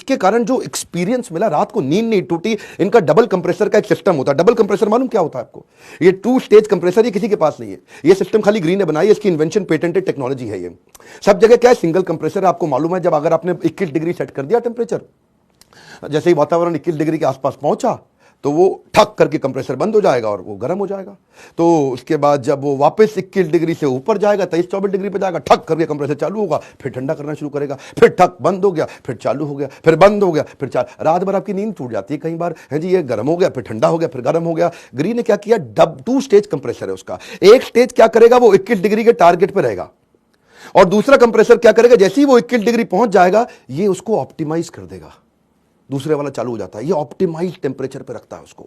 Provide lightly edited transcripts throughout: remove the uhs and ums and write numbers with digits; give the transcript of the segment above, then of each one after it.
इसके कारण जो एक्सपीरियंस मिला, रात को नींद नहीं टूटी। इनका डबल कंप्रेसर का एक सिस्टम होता है। डबल कंप्रेसर मालूम क्या होता है आपको? ये 2 स्टेज कंप्रेसर, ये किसी के पास नहीं है। ये सिस्टम खाली ग्रीन ने बनाई है, इसकी इन्वेंशन पेटेंटेड टेक्नोलॉजी है। ये सब जगह क्या है, सिंगल कंप्रेसर। आपको मालूम है, जब अगर आपने 21 डिग्री सेट कर दिया टेम्परेचर, जैसे ही वातावरण 21 डिग्री के आसपास पहुंचा तो वो ठक करके कंप्रेसर बंद हो जाएगा और वो गर्म हो जाएगा। तो उसके बाद जब वो वापस 21 डिग्री से ऊपर जाएगा, 23-24 डिग्री पे जाएगा, ठक करके कंप्रेसर चालू होगा, फिर ठंडा करना शुरू करेगा, फिर ठक बंद हो गया, फिर चालू हो गया, फिर बंद हो गया, फिर रात भर आपकी नींद टूट जाती है कई बार, है जी। ये गर्म हो गया, फिर ठंडा हो गया, फिर गर्म हो गया। ग्रीन ने क्या किया, 2 स्टेज कंप्रेसर है उसका। एक स्टेज क्या करेगा, वो 21 डिग्री के टारगेट पर रहेगा, और दूसरा कंप्रेसर क्या करेगा, जैसे ही वो 21 डिग्री पहुंच जाएगा, ये उसको ऑप्टिमाइज कर देगा, दूसरे वाला चालू हो जाता है। ये ऑप्टिमाइज टेम्परेचर पे रखता है उसको।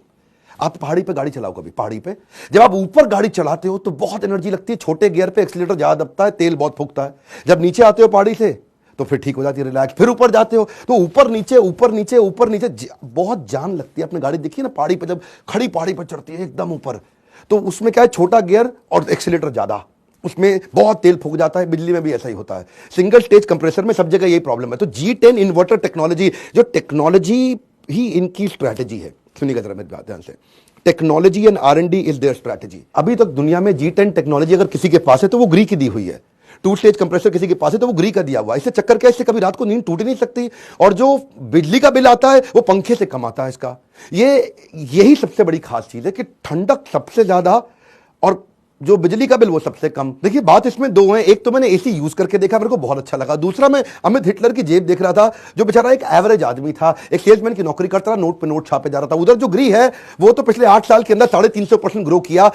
आप पहाड़ी पे गाड़ी चलाओ, कभी पहाड़ी पे जब आप ऊपर गाड़ी चलाते हो तो बहुत एनर्जी लगती है, छोटे गियर पे एक्सीलेटर ज्यादा दबता है, तेल बहुत फूकता है। जब नीचे आते हो पहाड़ी से तो फिर ठीक हो जाती है, रिलैक्स। फिर ऊपर जाते हो तो ऊपर नीचे ऊपर नीचे ऊपर नीचे बहुत जान लगती है। अपनी गाड़ी देखिए ना पहाड़ी पे, जब खड़ी पहाड़ी पर चढ़ती है एकदम ऊपर, तो उसमें क्या है, छोटा गियर और एक्सीलेटर ज्यादा, उसमें बहुत तेल फूक जाता है। बिजली में भी ऐसा ही होता है। सिंगल स्टेज कंप्रेसर में सब जगह यही प्रॉब्लम है। तो G10 इन्वर्टर टेक्नोलॉजी, जो टेक्नोलॉजी ही इनकी स्ट्रैटेजी है। सुनिएगा जरा मेरी बात ध्यान से। Technology and R&D is their strategy. अभी तक दुनिया में G10 टेक्नोलॉजी अगर किसी के पास है तो वो ग्री की दी हुई है। 2 स्टेज कंप्रेसर किसी के पास है तो वो ग्री का दिया हुआ है। इससे चक्कर क्या, इससे कभी रात को नींद टूट नहीं सकती, और जो बिजली का बिल आता है वो पंखे से कम आता है इसका। यही सबसे बड़ी खास चीज है कि ठंडक सबसे ज्यादा और जो बिजली का बिल वो सबसे कम। देखिए बात इसमें 2 है। एक तो मैंने एसी यूज करके देखा, मेरे को बहुत अच्छा लगा। दूसरा मैं अमित हिटलर की जेब देख रहा था, जो बेचारा एक एवरेज आदमी था, एक सेल्समैन की नौकरी करता था, नोट पे नोट छापे जा रहा था। उधर जो ग्री है वो तो पिछले 8 साल के अंदर 350% ग्रो किया।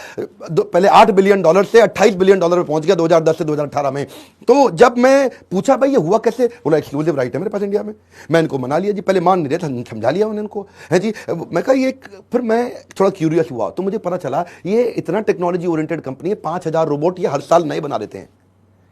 पहले $8 बिलियन से $28 बिलियन में पहुंच गया 2010 से 2018 में। तो जब मैं पूछा भाई ये हुआ कैसे, बोला एक्सक्लूसिव राइट है मेरे पास इंडिया में। मैं इनको मना लिया जी, पहले मान नहीं रहे थे, समझा लिया मैंने इनको, है जी। मैं कहा ये, फिर मैं थोड़ा क्यूरियस हुआ तो मुझे पता चला ये इतना टेक्नोलॉजी ओरिएंटेड कंपनी है। 5000 रोबोट ये हर साल नए बना देते हैं।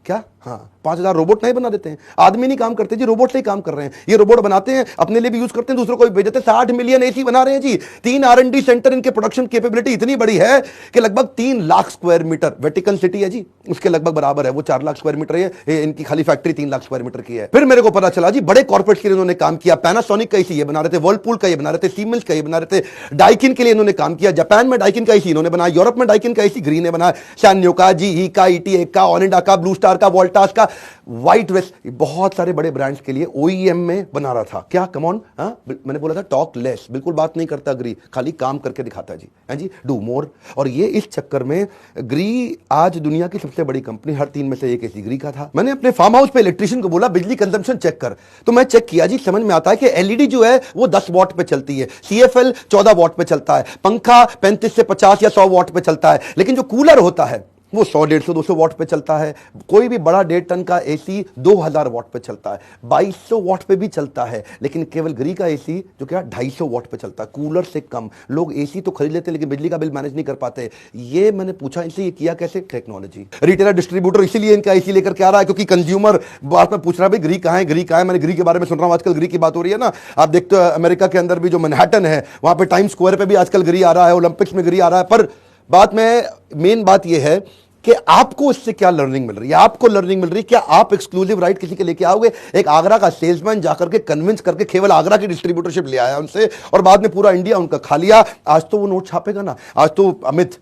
क्या? हाँ, 5000 रोबोट नए बना देते हैं। आदमी नहीं काम करते जी, रोबोट से ही काम कर रहे हैं। ये रोबोट बनाते हैं, अपने लिए भी यूज करते हैं, दूसरों को भी भेज देते हैं। 60 मिलियन एसी बना रहे हैं जी। 3 R&D सेंटर, इनके प्रोडक्शन कैपेबिलिटी इतनी बड़ी है कि लगभग 3 lakh square metre, Vatican City है जी, उसके लगभग बराबर है। वो 4 लाख स्क्वायर मीटर है, इनकी खाली फैक्ट्री 3 लाख स्क्वायर मीटर की है। फिर मेरे को पता चला जी बड़े कॉर्पोरेट के लिए इन्होंने काम किया। पैनासोनिक का एसी ये बना रहे थे, वर्लपूल का ये बना रहे थे, सीमेंस का ये बना रहे थे, डाइकिन के लिए इन्होंने काम किया। जापान में डाइकिन का एसी इन्होंने बनाया, यूरोप में डाइकिन का एसी ग्रीन ने बनाया, सैन्यो का, GE का, ETA का, ओनिडा का, ब्लू स्टार का, वोल्टास का, व्हाइट वेस्ट, बहुत सारे बड़े ब्रांड्स के लिए OEM में बना रहा था। क्या? कम ऑन, मैंने बोला था टॉक लेस, बिल्कुल बात नहीं करता ग्री, खाली काम करके दिखाता जी, है जी, डू मोर। और ये इस चक्कर में ग्री आज दुनिया की सबसे बड़ी कंपनी, हर 3 में से 1 एसी ग्री का था। मैंने अपने फार्म हाउस पे इलेक्ट्रिशियन को बोला बिजली कंजम्पशन चेक कर, तो मैं चेक किया जी, समझ में आता है कि LED जो है वो 10 वॉट पे चलती है, CFL 14 वॉट पे चलता है, पंखा 35 से 50 या 100 वॉट पे चलता है, लेकिन जो कूलर होता है वो 100, 150, 200 वॉट पे चलता है। कोई भी बड़ा 1.5 टन का एसी 2000 वॉट पे चलता है, 2200 वॉट पे भी चलता है। लेकिन केवल ग्री का एसी जो क्या 250 वॉट पे चलता है, कूलर से कम। लोग एसी तो खरीद लेते हैं लेकिन बिजली का बिल मैनेज नहीं कर पाते। ये मैंने पूछा इनसे, ये किया कैसे? टेक्नोलॉजी। रिटेलर डिस्ट्रीब्यूटर इसीलिए इनका एसी लेकर के आ रहा है क्योंकि कंज्यूमर बात में पूछ रहा है भाई ग्री कहां है, ग्री कहां है। मैंने ग्री के बारे में सुन रहा हूं, आजकल ग्री की बात हो रही है ना। आप देखते हो अमेरिका के अंदर भी जो मैनहट्टन है वहां पे टाइम स्क्वायर पे भी आजकल ग्री आ रहा है, ओलंपिक्स में ग्री आ रहा है। पर बात में मेन बात यह है कि आपको इससे क्या लर्निंग मिल रही है, आपको लर्निंग मिल रही है। क्या आप एक्सक्लूसिव राइट किसी के लेके आओगे? एक आगरा का सेल्समैन जाकर के कन्विंस करके केवल आगरा की डिस्ट्रीब्यूटरशिप ले आया उनसे, और बाद में पूरा इंडिया उनका खा लिया। आज तो वो नोट छापेगा ना, आज तो अमित,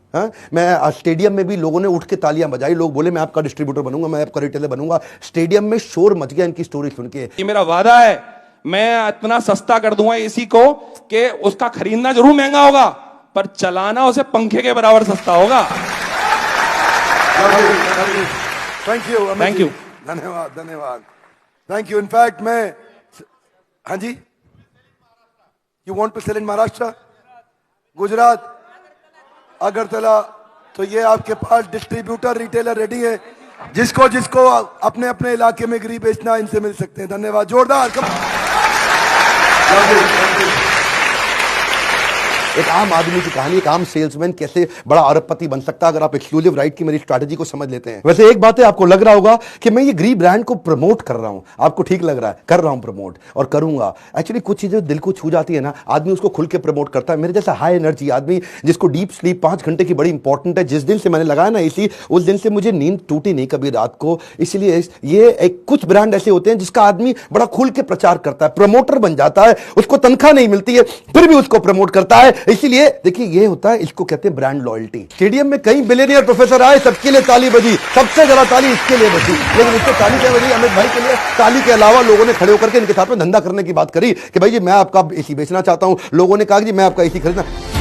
मैं स्टेडियम में भी लोगों ने उठ के तालियां बजाई, लोग बोले मैं आपका डिस्ट्रीब्यूटर बनूंगा, मैं आपका रिटेलर बनूंगा। स्टेडियम में शोर मच गया इनकी स्टोरी सुन के। ये मेरा वादा है, मैं इतना सस्ता कर दूंगा एसी को कि उसका खरीदना जरूर महंगा होगा पर चलाना उसे पंखे के बराबर सस्ता होगा। थैंक यू, थैंक यू, धन्यवाद, धन्यवाद, थैंक यू। इनफैक्ट मैं, हाँ जी, यू वांट टू सेल इन महाराष्ट्र, गुजरात, अगरतला, तो ये आपके पास डिस्ट्रीब्यूटर रिटेलर रेडी है। जिसको जिसको अपने अपने इलाके में ग्री बेचना, इनसे मिल सकते हैं। धन्यवाद, जोरदार। एक आम आदमी की कहानी, एक आम सेल्समैन कैसे बड़ा अरबपति बन सकता है अगर आप एक्सक्लूसिव राइट की मेरी स्ट्रैटेजी को समझ लेते हैं। वैसे एक बात है, आपको लग रहा होगा कि मैं ये ग्री ब्रांड को प्रमोट कर रहा हूं, आपको ठीक लग रहा है, कर रहा हूं प्रमोट और करूंगा। एक्चुअली कुछ चीजें दिल को छू जाती है ना, आदमी उसको खुल के प्रमोट करता है। मेरे जैसा हाई एनर्जी आदमी जिसको डीप स्लीप 5 घंटे की बड़ी इंपॉर्टेंट है, जिस दिन से मैंने लगाया ना एसी, उस दिन से मुझे नींद टूटी नहीं कभी रात को। इसलिए ये एक कुछ ब्रांड ऐसे होते हैं जिसका आदमी बड़ा खुल के प्रचार करता है, प्रमोटर बन जाता है, उसको तनख्वाह नहीं मिलती है फिर भी उसको प्रमोट करता है। इसीलिए देखिए ये होता है, इसको कहते हैं ब्रांड लॉयल्टी। स्टेडियम में कई बिलियनियर प्रोफेसर आए, सबके लिए ताली बजी, सबसे ज्यादा ताली इसके लिए बजी, लेकिन इसको ताली क्या बजी? अमित भाई के लिए। ताली के अलावा लोगों ने खड़े होकर के इनके साथ में धंधा करने की बात करी कि भाई जी मैं आपका एसी बेचना चाहता हूं। लोगों ने कहा कि जी मैं आपका एसी खरीदना।